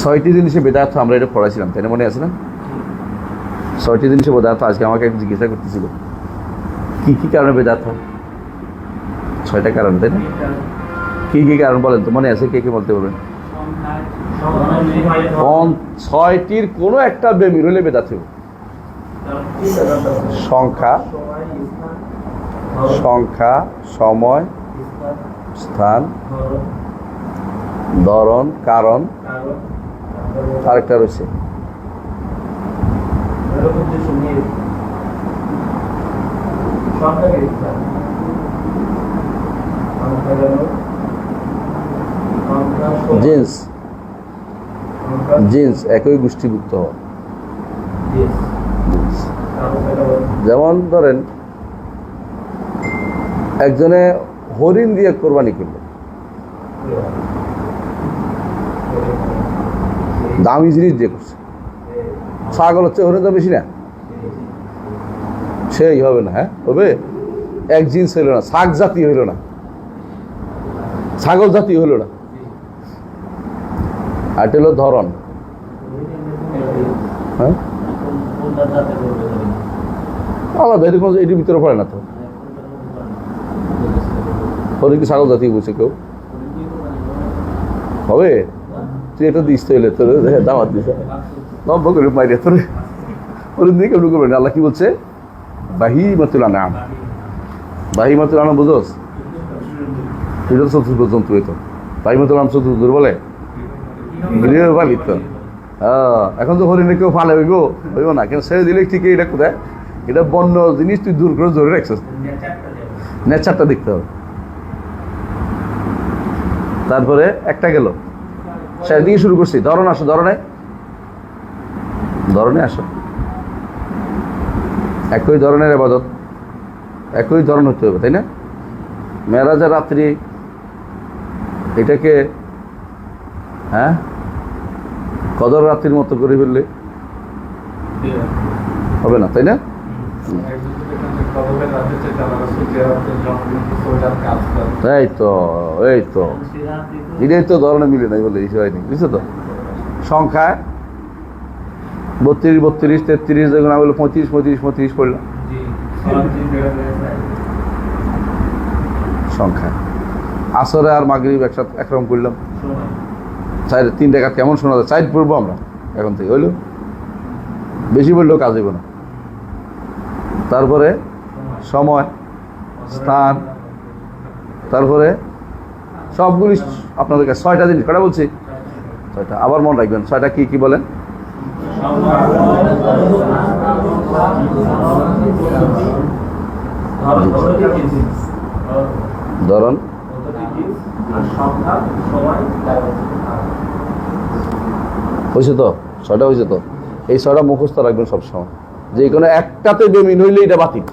ছয়টি জিনিসে বেদার্থ আমরা এটা পড়াইছিলাম, তাই না? মনে আছে না? ছয়টি জিনিসে বেদার্থ। আজকে আমাকে জিজ্ঞাসা করতেছিল কি কি কারণে বেদার্থ। ছয়টা কারণ, তাই না? কি কি কারণ বলেন তো, মনে আছে? কে কে বলতে পারবেন? ছয়টির কোনো একটা বেমির হলে বেদার্থ। সংখ্যা, সময়, স্থান, ধরন, কারণ, আরেকটা রয়েছে জিন্স একই গোষ্ঠীভুক্ত হওয়া। যেমন ধরেন একজনে হরিণ দিয়ে কোরবানি করলো, দামি জিনিস দিয়ে করছে। ছাগল হচ্ছে হরিণ তো বেশি না, সেই হবে না। হ্যাঁ হবে, এক জিন্স হইল না, শাক জাতি হইল না, ছাগল জাতি হইল না। আর এটা হলো ধরন। হ্যাঁ আলাদা, এরকম এটির ভিতরে পড়ে না তো। হরিণ কি ছাগল জাতি বলছে কেউ? হবে? তুই এটা দিস তৈলে তোর দাওয়াত দিস নব্য করে মাইরে তোর হরিণ দিয়ে কেমন করবেন? আল্লাহ কি বলছে? বাহিমাতুল আনআম। বাহিমাতুল আনআম বুঝোস? এটা তো চতুর্থ জন্তু। এই তো বাহিমাতুল আনআম চতুর্থ বলে পালি তো। হ্যাঁ, এখন তো হরিণে কেউ ফালে হইব না, কেন ছেড়ে দিলে ঠিকই। এটা কোথায়? এটা বন্য জিনিস, তুই দূর করে ধরে রাখছিস। নেচারটা দেখতে হবে। তারপরে একটা গেল, সেদিকে শুরু করছি। ধরন আসো, ধরনে আসো। একই ধরনের ইবাদত, একই ধরন হতে হবে, তাই না? মেরাজের রাত্রি এটাকে কদর রাত্রির মতো করে ফেললে হবে না, তাই না? এই তো এটাই তো ধরনের মিলে নাই বলে এই হয়নি, বুঝছো তো? সংখ্যায় 32, 33, দেখুন আমি বললো 35 পড়লাম সংখ্যা। আসরে আর মাগরিব একসাথে একরকম করলাম। 3 টাকা কেমন শোনা যায়? 4 পড়বো আমরা এখন থেকে, হইলো বেশি পড়লেও কাজ হইব না। তারপরে সময়, স্থান, তারপরে সবগুলি আপনাদের কাছে 6টা জিনিস কটা বলছি? 6টা। আবার মনে রাখবেন 6টা কি কি বলেন? ধরন, হয়েছে তো? 6টা হয়েছে তো? এই 6টা মুখস্থ রাখবেন সবসময়। যে কোনো একটাতে বেমিন হইলে এটা বাতিল।